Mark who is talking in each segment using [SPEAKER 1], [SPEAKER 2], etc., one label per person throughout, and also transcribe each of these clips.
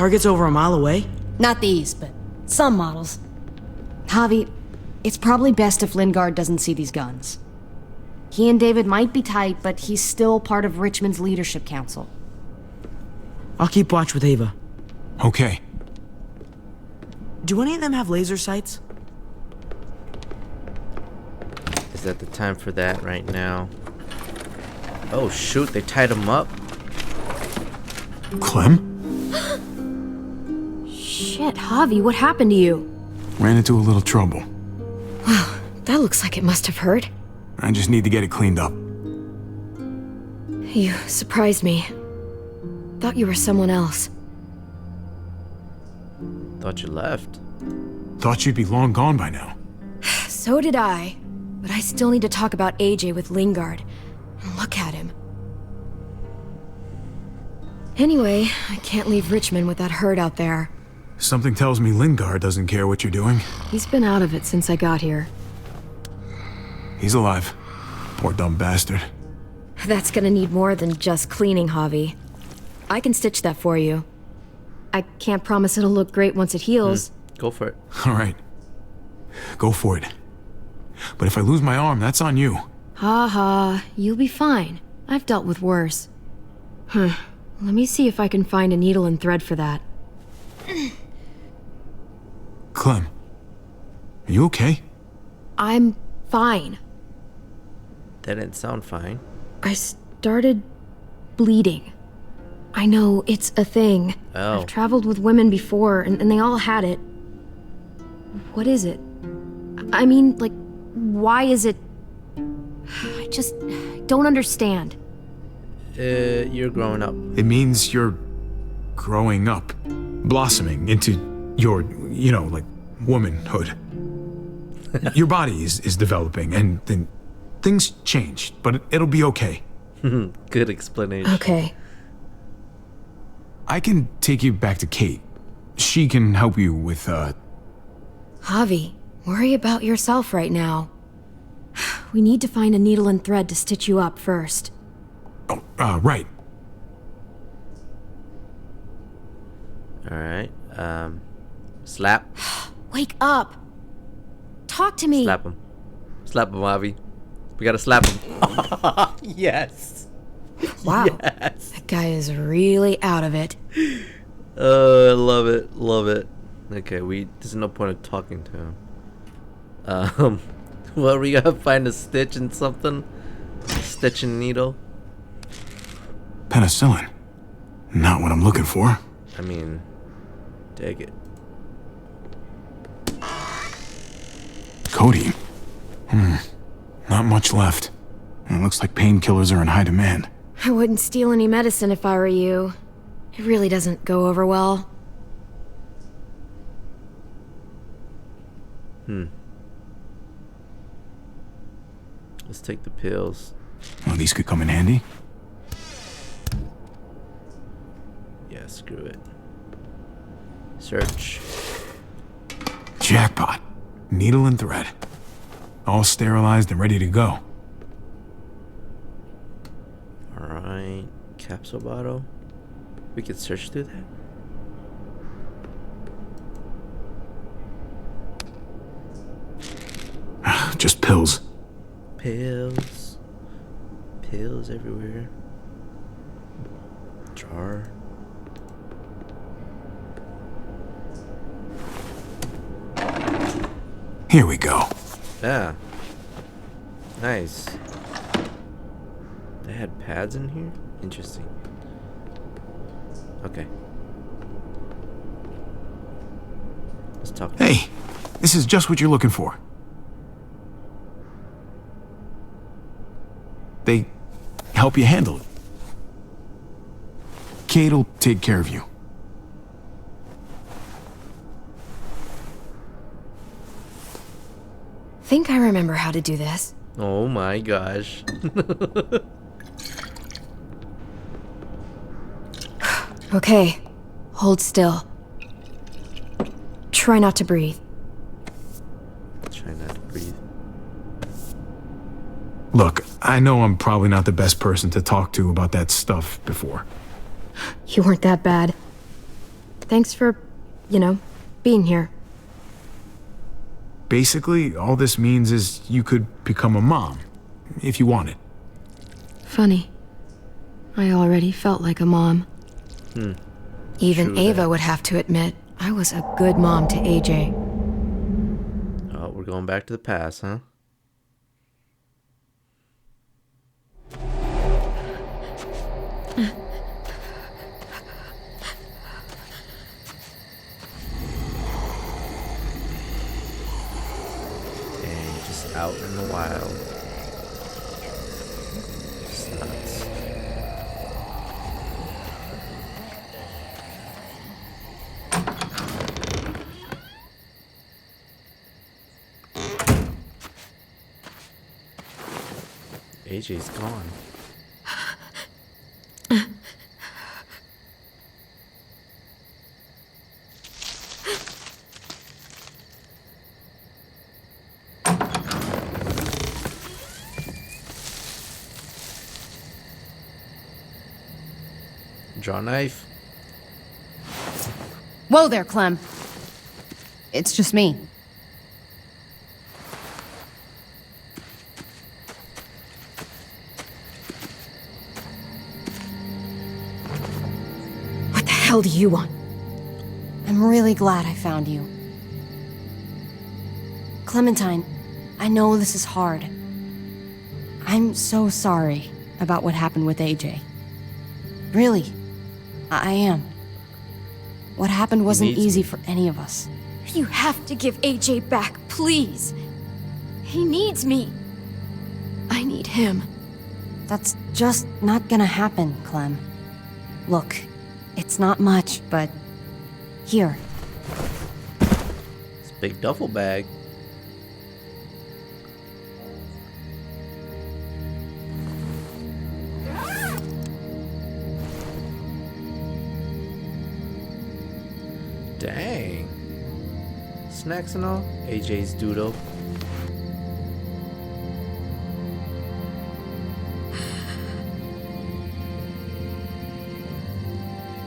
[SPEAKER 1] Target's over a mile away?
[SPEAKER 2] Not these, but some models.
[SPEAKER 3] Javi, it's probably best if Lingard doesn't see these guns. He and David might be tight, but he's still part of Richmond's leadership council.
[SPEAKER 1] I'll keep watch with Ava.
[SPEAKER 4] Okay.
[SPEAKER 1] Do any of them have laser sights?
[SPEAKER 5] Is that the time for that right now? Oh shoot, they tied him up.
[SPEAKER 4] Clem?
[SPEAKER 3] Shit, Javi, what happened to you?
[SPEAKER 4] Ran into a little trouble.
[SPEAKER 3] Wow, that looks like it must have hurt.
[SPEAKER 4] I just need to get it cleaned up.
[SPEAKER 3] You surprised me. Thought you were someone else.
[SPEAKER 5] Thought you left.
[SPEAKER 4] Thought you'd be long gone by now.
[SPEAKER 3] So did I. But I still need to talk about AJ with Lingard. And look at him. Anyway, I can't leave Richmond with that herd out there.
[SPEAKER 4] Something tells me Lingard doesn't care what you're doing.
[SPEAKER 3] He's been out of it since I got here.
[SPEAKER 4] He's alive. Poor dumb bastard.
[SPEAKER 3] That's gonna need more than just cleaning, Javi. I can stitch that for you. I can't promise it'll look great once it heals.
[SPEAKER 5] Go for it.
[SPEAKER 4] All right. Go for it. But if I lose my arm, that's on you.
[SPEAKER 3] Ha ha, you'll be fine. I've dealt with worse. Let me see if I can find a needle and thread for that.
[SPEAKER 4] Clem, are you okay?
[SPEAKER 3] I'm fine.
[SPEAKER 5] That didn't sound fine.
[SPEAKER 3] I started bleeding. I know, it's a thing.
[SPEAKER 5] Oh.
[SPEAKER 3] I've traveled with women before, and they all had it. What is it? I mean, like, why is it... I just don't understand.
[SPEAKER 5] You're growing up.
[SPEAKER 4] It means you're growing up, blossoming into your, like, womanhood. Your body is developing, and then things change, but it'll be okay.
[SPEAKER 5] Good explanation.
[SPEAKER 3] Okay.
[SPEAKER 4] I can take you back to Kate. She can help you with,
[SPEAKER 3] Javi, worry about yourself right now. We need to find a needle and thread to stitch you up first.
[SPEAKER 4] Right.
[SPEAKER 5] Alright. Slap.
[SPEAKER 3] Wake up! Talk to me!
[SPEAKER 5] Slap him. Slap him, Avi. We gotta slap him. Yes.
[SPEAKER 3] Wow.
[SPEAKER 5] Yes.
[SPEAKER 3] That guy is really out of it.
[SPEAKER 5] I love it. Love it. Okay, there's no point of talking to him. Well, we gotta find a stitch and something. Stitch and needle.
[SPEAKER 4] Penicillin. Not what I'm looking for.
[SPEAKER 5] I mean, take it.
[SPEAKER 4] Codeine. Not much left. It looks like painkillers are in high demand.
[SPEAKER 3] I wouldn't steal any medicine if I were you. It really doesn't go over well.
[SPEAKER 5] Let's take the pills.
[SPEAKER 4] Well, these could come in handy.
[SPEAKER 5] Yeah, screw it. Search.
[SPEAKER 4] Jackpot. Needle and thread. All sterilized and ready to go.
[SPEAKER 5] Alright. Capsule bottle. We could search through that.
[SPEAKER 4] Just pills.
[SPEAKER 5] Pills. Pills everywhere. Jar.
[SPEAKER 4] Here we go.
[SPEAKER 5] Yeah. Nice. They had pads in here? Interesting. Okay. Let's talk.
[SPEAKER 4] Hey, this is just what you're looking for. They help you handle it. Kate'll take care of you.
[SPEAKER 3] Think I remember how to do this.
[SPEAKER 5] Oh my gosh.
[SPEAKER 3] Okay, hold still. Try not to breathe.
[SPEAKER 5] Try not to breathe.
[SPEAKER 4] Look, I know I'm probably not the best person to talk to about that stuff before.
[SPEAKER 3] You weren't that bad. Thanks for, being here.
[SPEAKER 4] Basically, all this means is you could become a mom, if you wanted.
[SPEAKER 3] Funny. I already felt like a mom. Even
[SPEAKER 5] True
[SPEAKER 3] Ava
[SPEAKER 5] that.
[SPEAKER 3] would have to admit I was a good mom to AJ.
[SPEAKER 5] Oh, we're going back to the past, huh? Dang, just out in the wild. Just nuts. AJ's gone. Draw knife.
[SPEAKER 2] Whoa there, Clem. It's just me.
[SPEAKER 3] What the hell do you want?
[SPEAKER 2] I'm really glad I found you. Clementine, I know this is hard. I'm so sorry about what happened with AJ. Really, I am. What happened wasn't
[SPEAKER 5] needs
[SPEAKER 2] easy
[SPEAKER 5] me.
[SPEAKER 2] for any of us.
[SPEAKER 3] You have to give AJ back, please. He needs me. I need him.
[SPEAKER 2] That's just not gonna happen, Clem. Look, it's not much, but... Here.
[SPEAKER 5] It's a big duffel bag. Dang. Snacks and all? AJ's doodle.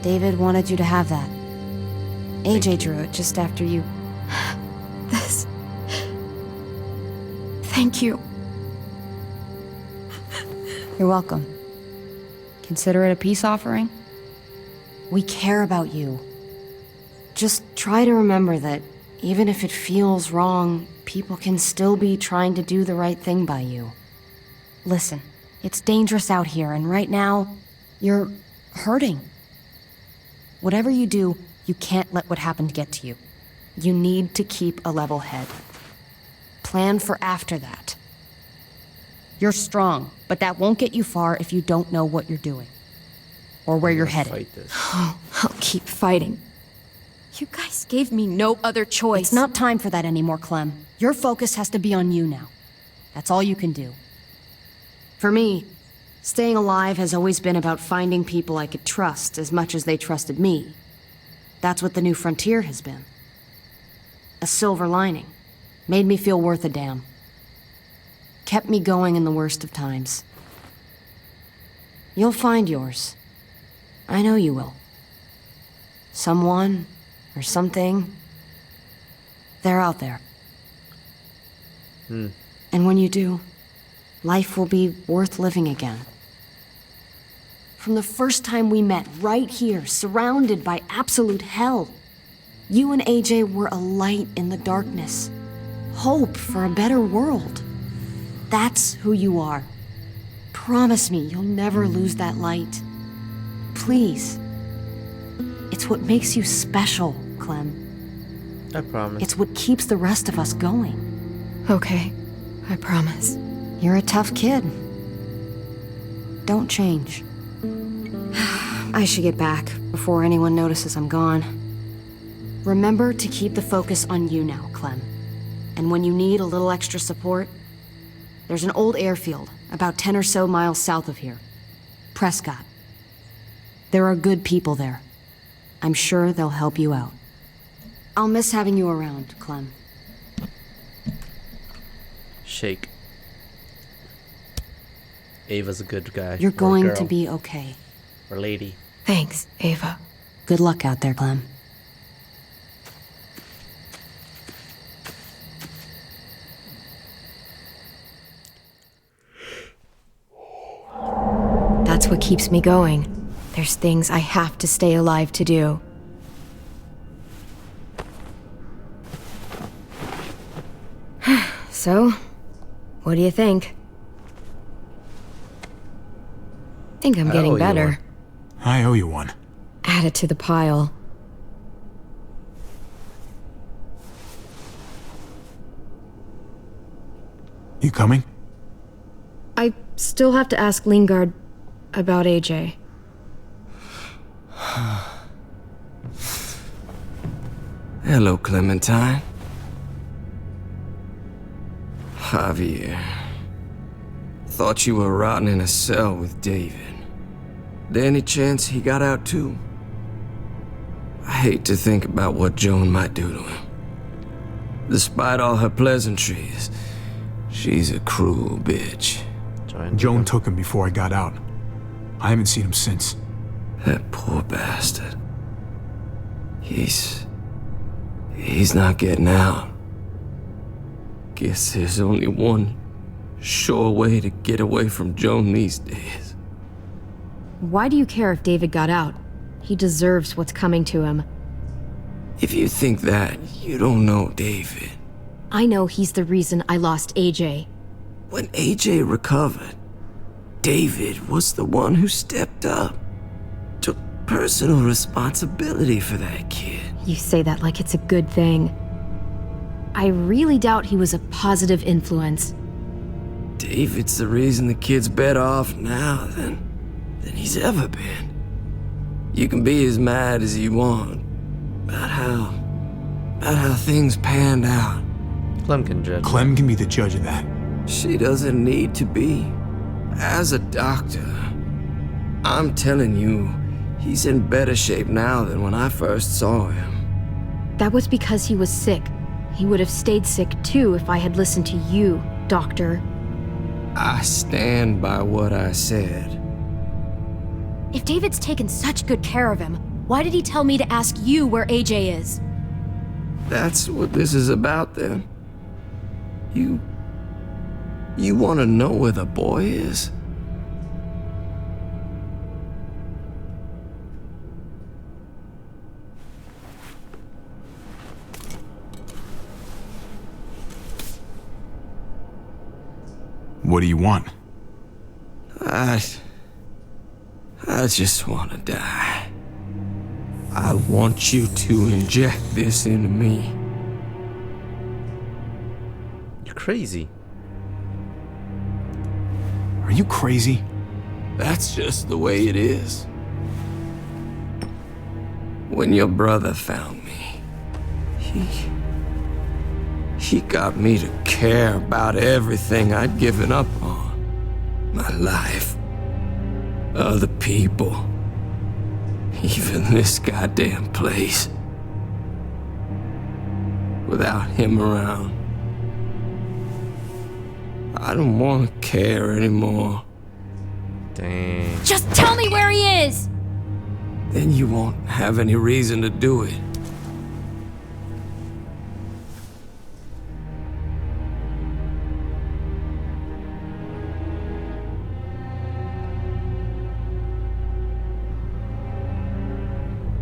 [SPEAKER 2] David wanted you to have that. AJ drew it just after you...
[SPEAKER 3] This. Thank you.
[SPEAKER 2] You're welcome. Consider it a peace offering. We care about you. Just try to remember that even if it feels wrong, people can still be trying to do the right thing by you. Listen, it's dangerous out here, and right now, you're hurting. Whatever you do, you can't let what happened get to you. You need to keep a level head. Plan for after that. You're strong, but that won't get you far if you don't know what you're doing. Or where you're headed.
[SPEAKER 5] Fight this.
[SPEAKER 3] Oh, I'll keep fighting. You guys gave me no other choice.
[SPEAKER 2] It's not time for that anymore, Clem. Your focus has to be on you now. That's all you can do. For me, staying alive has always been about finding people I could trust as much as they trusted me. That's what the new frontier has been. A silver lining. Made me feel worth a damn. Kept me going in the worst of times. You'll find yours. I know you will. Someone or something. They're out there. And when you do, life will be worth living again. From the first time we met, right here, surrounded by absolute hell, you and AJ were a light in the darkness. Hope for a better world. That's who you are. Promise me you'll never lose that light. Please. It's what makes you special, Clem.
[SPEAKER 5] I promise.
[SPEAKER 2] It's what keeps the rest of us going.
[SPEAKER 3] Okay, I promise.
[SPEAKER 2] You're a tough kid. Don't change. I should get back before anyone notices I'm gone. Remember to keep the focus on you now, Clem. And when you need a little extra support, there's an old airfield about 10 or so miles south of here. Prescott. There are good people there. I'm sure they'll help you out. I'll miss having you around, Clem.
[SPEAKER 5] Shake. Ava's a good guy.
[SPEAKER 2] You're
[SPEAKER 5] or
[SPEAKER 2] going
[SPEAKER 5] girl,
[SPEAKER 2] to be okay.
[SPEAKER 5] or lady.
[SPEAKER 3] Thanks, Ava.
[SPEAKER 2] Good luck out there, Clem.
[SPEAKER 3] keeps me going. There's things I have to stay alive to do. So, what do you think? Think I'm
[SPEAKER 5] I owe
[SPEAKER 3] getting
[SPEAKER 5] you
[SPEAKER 3] better.
[SPEAKER 5] one.
[SPEAKER 4] I owe you one.
[SPEAKER 3] Add it to the pile.
[SPEAKER 4] You coming?
[SPEAKER 3] I still have to ask Lingard about AJ.
[SPEAKER 6] Hello, Clementine. Javier. Thought you were rotting in a cell with David. There any chance he got out too? I hate to think about what Joan might do to him. Despite all her pleasantries, she's a cruel bitch.
[SPEAKER 4] Joan took him before I got out. I haven't seen him since.
[SPEAKER 6] That poor bastard. He's not getting out. Guess there's only one sure way to get away from Joan these days.
[SPEAKER 3] Why do you care if David got out? He deserves what's coming to him.
[SPEAKER 6] If you think that, you don't know David.
[SPEAKER 3] I know he's the reason I lost AJ.
[SPEAKER 6] When AJ recovered, David was the one who stepped up. Took personal responsibility for that kid.
[SPEAKER 3] You say that like it's a good thing. I really doubt he was a positive influence.
[SPEAKER 6] David's the reason the kid's better off now than he's ever been. You can be as mad as you want about how things panned out.
[SPEAKER 5] Clem can judge.
[SPEAKER 4] Clem can be the judge of that.
[SPEAKER 6] She doesn't need to be. As a doctor, I'm telling you, he's in better shape now than when I first saw him.
[SPEAKER 3] That was because he was sick. He would have stayed sick too if I had listened to you, Doctor.
[SPEAKER 6] I stand by what I said.
[SPEAKER 3] If David's taken such good care of him, why did he tell me to ask you where AJ is?
[SPEAKER 6] That's what this is about then. You want to know where the boy is?
[SPEAKER 4] What do you want?
[SPEAKER 6] I just want to die. I want you to inject this into me.
[SPEAKER 5] You're crazy.
[SPEAKER 4] Are you crazy?
[SPEAKER 6] That's just the way it is. When your brother found me, he got me to care about everything I'd given up on. My life, other people, even this goddamn place. Without him around, I don't want to care anymore.
[SPEAKER 5] Dang.
[SPEAKER 3] Just tell me where he is!
[SPEAKER 6] Then you won't have any reason to do it.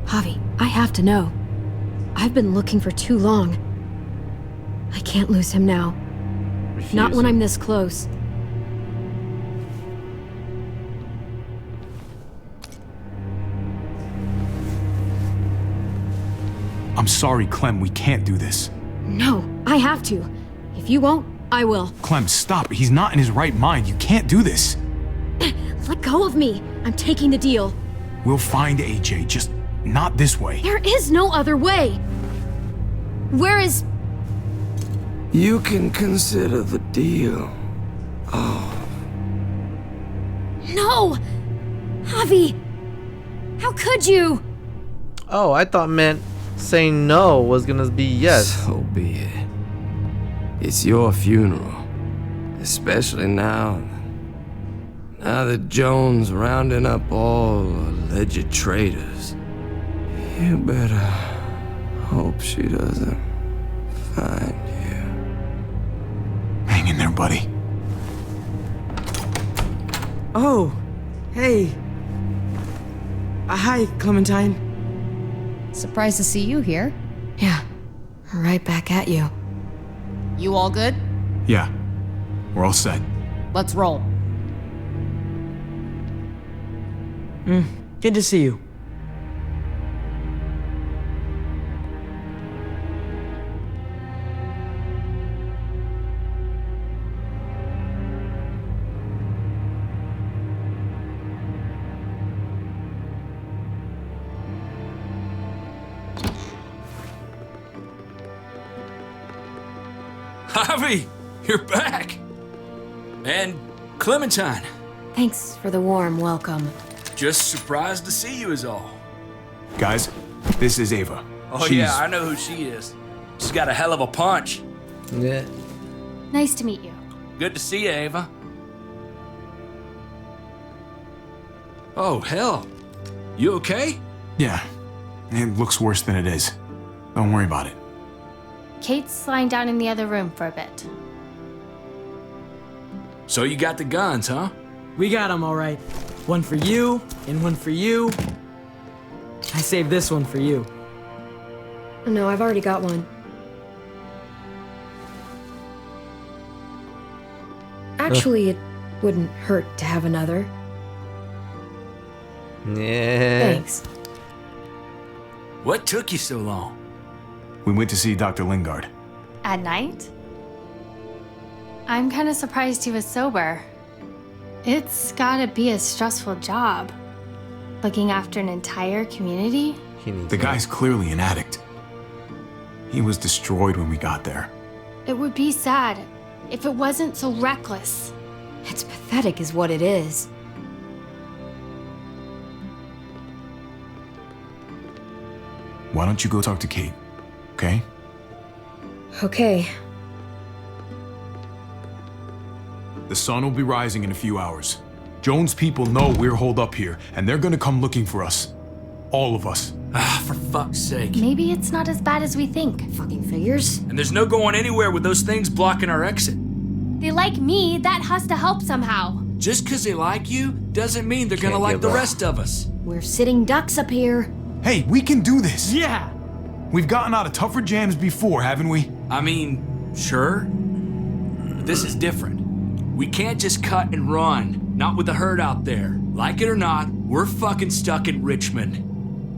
[SPEAKER 3] Javi, I have to know. I've been looking for too long. I can't lose him now. Not when I'm this close.
[SPEAKER 4] I'm sorry, Clem, we can't do this.
[SPEAKER 3] No, I have to. If you won't, I will.
[SPEAKER 4] Clem, stop. He's not in his right mind. You can't do this.
[SPEAKER 3] Let go of me. I'm taking the deal.
[SPEAKER 4] We'll find AJ, just not this way.
[SPEAKER 3] There is no other way. Where is...
[SPEAKER 6] You can consider the deal.
[SPEAKER 3] No! Javi! How could you?
[SPEAKER 5] Oh, I thought meant saying no was gonna be yes.
[SPEAKER 6] So be it. It's your funeral. Especially now that Joan's rounding up all alleged traitors. You better hope she doesn't find you.
[SPEAKER 4] Hang in there, buddy.
[SPEAKER 1] Oh, hey, Hi, Clementine.
[SPEAKER 2] Surprised to see you here.
[SPEAKER 3] Yeah, right back at you.
[SPEAKER 2] You all good?
[SPEAKER 4] Yeah, we're all set.
[SPEAKER 2] Let's roll.
[SPEAKER 1] Good to see you.
[SPEAKER 7] Javi, you're back. And Clementine,
[SPEAKER 3] Thanks for the warm welcome.
[SPEAKER 7] just surprised to see you is all.
[SPEAKER 4] Guys, this is Ava.
[SPEAKER 7] Oh
[SPEAKER 4] She's-
[SPEAKER 7] yeah, I know who she is. She's got a hell of a punch.
[SPEAKER 5] Yeah.
[SPEAKER 3] Nice to meet you.
[SPEAKER 7] Good to see you, Ava. Oh, hell. You okay?
[SPEAKER 4] Yeah, it looks worse than it is. Don't worry about it.
[SPEAKER 8] Kate's lying down in the other room for a bit.
[SPEAKER 7] So you got the guns, huh?
[SPEAKER 1] We got them all right. One for you, and one for you. I saved this one for you.
[SPEAKER 3] No, I've already got one. Actually, it wouldn't hurt to have another.
[SPEAKER 5] Yeah.
[SPEAKER 3] Thanks.
[SPEAKER 7] What took you so long?
[SPEAKER 4] We went to see Dr. Lingard.
[SPEAKER 8] At night? I'm kind of surprised he was sober. It's gotta be a stressful job. Looking after an entire community?
[SPEAKER 5] He needs
[SPEAKER 4] The
[SPEAKER 5] help.
[SPEAKER 4] guy's clearly an addict. He was destroyed when we got there.
[SPEAKER 8] It would be sad if it wasn't so reckless.
[SPEAKER 3] It's pathetic, is what it is.
[SPEAKER 4] Why don't you go talk to Kate, okay?
[SPEAKER 3] Okay.
[SPEAKER 4] The sun will be rising in a few hours. Jones' people know we're holed up here, and they're gonna come looking for us. All of us.
[SPEAKER 7] Ah, for fuck's sake.
[SPEAKER 8] Maybe it's not as bad as we think.
[SPEAKER 3] Fucking figures.
[SPEAKER 7] And there's no going anywhere with those things blocking our exit.
[SPEAKER 8] They like me, that has to help somehow.
[SPEAKER 7] Just 'cause they like you doesn't mean they're gonna
[SPEAKER 5] Can't
[SPEAKER 7] like
[SPEAKER 5] give
[SPEAKER 7] the
[SPEAKER 5] up.
[SPEAKER 7] rest of us.
[SPEAKER 2] We're sitting ducks up here.
[SPEAKER 4] Hey, we can do this!
[SPEAKER 1] Yeah!
[SPEAKER 4] We've gotten out of tougher jams before, haven't we?
[SPEAKER 7] I mean, sure. But this is different. We can't just cut and run. Not with the herd out there. Like it or not, we're fucking stuck in Richmond.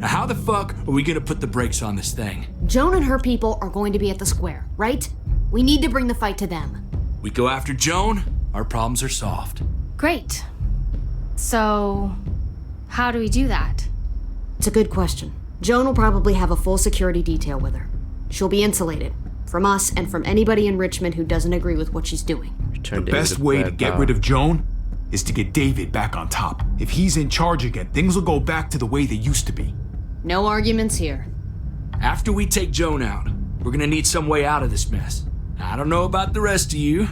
[SPEAKER 7] Now how the fuck are we gonna put the brakes on this thing?
[SPEAKER 2] Joan and her people are going to be at the square, right? We need to bring the fight to them.
[SPEAKER 7] We go after Joan, our problems are solved.
[SPEAKER 8] Great. So, how do we do that?
[SPEAKER 2] It's a good question. Joan will probably have a full security detail with her. She'll be insulated from us and from anybody in Richmond who doesn't agree with what she's doing.
[SPEAKER 5] Return
[SPEAKER 4] The
[SPEAKER 5] David
[SPEAKER 4] best way to
[SPEAKER 5] Brad
[SPEAKER 4] get
[SPEAKER 5] Bauer.
[SPEAKER 4] rid of Joan is to get David back on top. If he's in charge again, things will go back to the way they used to be.
[SPEAKER 2] No arguments here.
[SPEAKER 7] After we take Joan out, we're gonna need some way out of this mess. I don't know about the rest of you,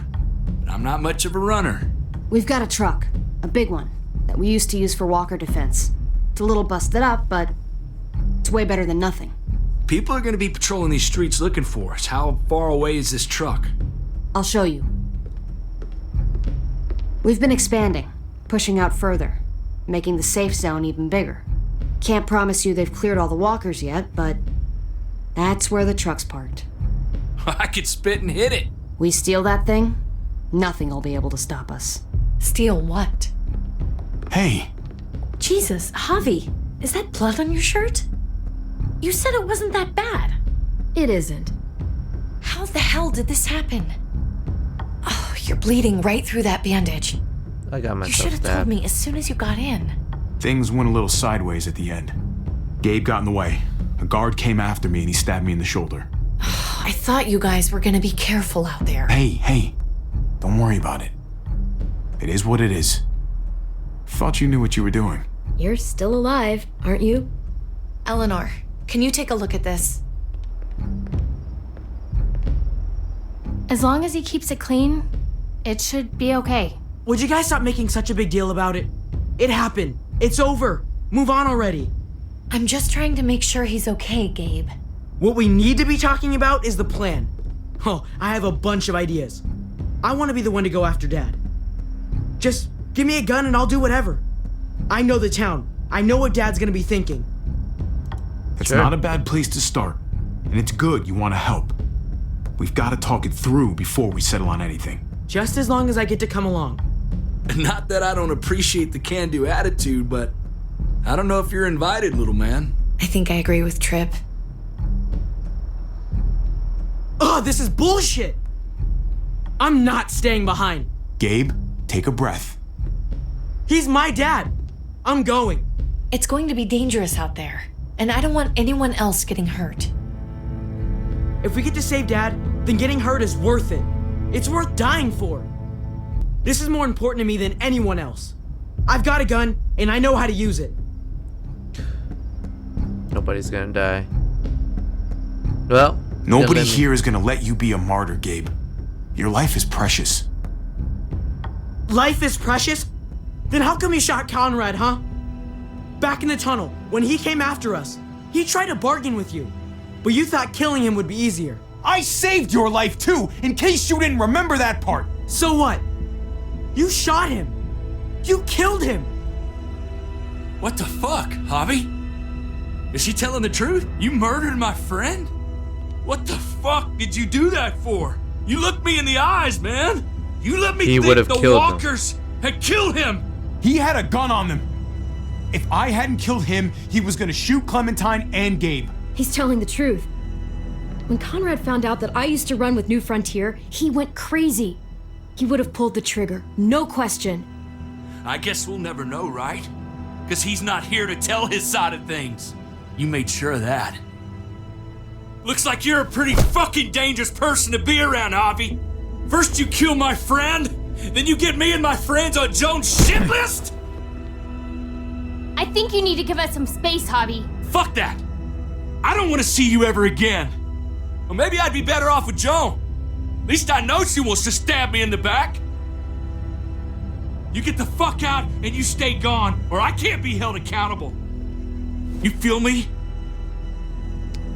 [SPEAKER 7] but I'm not much of a runner.
[SPEAKER 2] We've got a truck, a big one, that we used to use for walker defense. It's a little busted up, but it's way better than nothing.
[SPEAKER 7] People are gonna be patrolling these streets looking for us. How far away is this truck?
[SPEAKER 2] I'll show you. We've been expanding, pushing out further, making the safe zone even bigger. Can't promise you they've cleared all the walkers yet, but that's where the truck's parked.
[SPEAKER 7] I could spit and hit it.
[SPEAKER 2] We steal that thing, nothing will be able to stop us.
[SPEAKER 9] Steal what?
[SPEAKER 4] Hey,
[SPEAKER 9] Jesus, Javi, is that blood on your shirt? You said it wasn't that bad.
[SPEAKER 3] It isn't.
[SPEAKER 9] How the hell did this happen? Oh, you're bleeding right through that bandage.
[SPEAKER 5] I got
[SPEAKER 9] You
[SPEAKER 5] myself
[SPEAKER 9] should have told
[SPEAKER 5] stabbed.
[SPEAKER 9] me as soon as you got in.
[SPEAKER 4] things went a little sideways at the end. Gabe got in the way. A guard came after me and he stabbed me in the shoulder.
[SPEAKER 9] I thought you guys were gonna be careful out there.
[SPEAKER 4] Hey, don't worry about it. It is what it is. Thought you knew what you were doing.
[SPEAKER 3] You're still alive, aren't you?
[SPEAKER 9] Eleanor, can you take a look at this?
[SPEAKER 8] As long as he keeps it clean, it should be okay.
[SPEAKER 1] Would you guys stop making such a big deal about it? It happened. It's over. Move on already.
[SPEAKER 9] I'm just trying to make sure he's okay, Gabe.
[SPEAKER 1] What we need to be talking about is the plan. Oh, I have a bunch of ideas. I want to be the one to go after Dad. Just give me a gun and I'll do whatever. I know the town. I know what Dad's gonna be thinking.
[SPEAKER 4] It's
[SPEAKER 5] Sure.
[SPEAKER 4] not a bad place to start, and it's good you want to help. We've got to talk it through before we settle on anything.
[SPEAKER 1] Just as long as I get to come along.
[SPEAKER 7] Not that I don't appreciate the can-do attitude, but I don't know if you're invited, little man.
[SPEAKER 9] I think I agree with Tripp.
[SPEAKER 1] Ugh, this is bullshit! I'm not staying behind.
[SPEAKER 4] Gabe, take a breath.
[SPEAKER 1] He's my dad. I'm going.
[SPEAKER 9] It's going to be dangerous out there, and I don't want anyone else getting hurt.
[SPEAKER 1] If we get to save Dad, then getting hurt is worth it. It's worth dying for. This is more important to me than anyone else. I've got a gun, and I know how to use it.
[SPEAKER 5] Nobody's gonna die. Well,
[SPEAKER 4] Nobody
[SPEAKER 5] let me-
[SPEAKER 4] here is gonna let you be a martyr, Gabe. Your life is precious.
[SPEAKER 1] Life is precious? Then how come you shot Conrad, huh? Back in the tunnel, when he came after us, he tried to bargain with you. But you thought killing him would be easier.
[SPEAKER 4] I saved your life too, in case you didn't remember that part.
[SPEAKER 1] So what? You shot him. You killed him.
[SPEAKER 7] What the fuck, Javi? Is she telling the truth? You murdered my friend? What the fuck did you do that for? You looked me in the eyes, man. You let me
[SPEAKER 5] He
[SPEAKER 7] think
[SPEAKER 5] would've
[SPEAKER 7] the
[SPEAKER 5] killed him.
[SPEAKER 7] walkers had killed him.
[SPEAKER 4] He had a gun on them. If I hadn't killed him, he was gonna shoot Clementine and Gabe.
[SPEAKER 3] He's telling the truth. When Conrad found out that I used to run with New Frontier, he went crazy. He would have pulled the trigger, no question.
[SPEAKER 7] I guess we'll never know, right? Because he's not here to tell his side of things. You made sure of that. Looks like you're a pretty fucking dangerous person to be around, Javi. First you kill my friend, then you get me and my friends on Jones' shit list?
[SPEAKER 8] I think you need to give us some space, Javi.
[SPEAKER 7] Fuck that. I don't want to see you ever again. Well, maybe I'd be better off with Joan. At least I know she wants to stab me in the back. You get the fuck out and you stay gone, or I can't be held accountable. You feel me?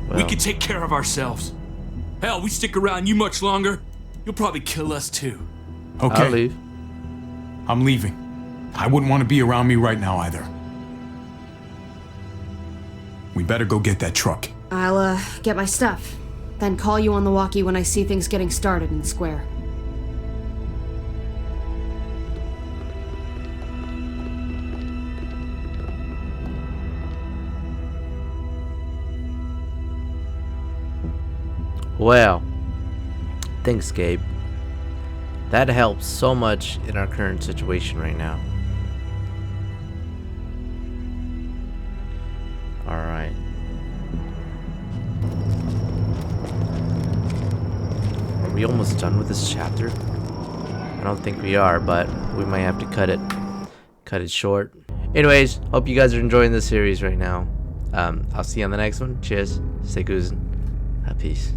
[SPEAKER 7] We
[SPEAKER 5] Well.
[SPEAKER 7] can take care of ourselves. Hell, we stick around you much longer, you'll probably kill us too.
[SPEAKER 4] Okay,
[SPEAKER 5] I'll leave.
[SPEAKER 4] I'm leaving. I wouldn't want to be around me right now either. We better go get that truck.
[SPEAKER 2] I'll, get my stuff. Then call you on the walkie when I see things getting started in the square.
[SPEAKER 5] Well, thanks, Gabe. That helps so much in our current situation right now. Alright. Are we almost done with this chapter? I don't think we are, but we might have to cut it short. Anyways, hope you guys are enjoying this series right now. I'll see you on the next one. Cheers. Stay goozin'. Peace.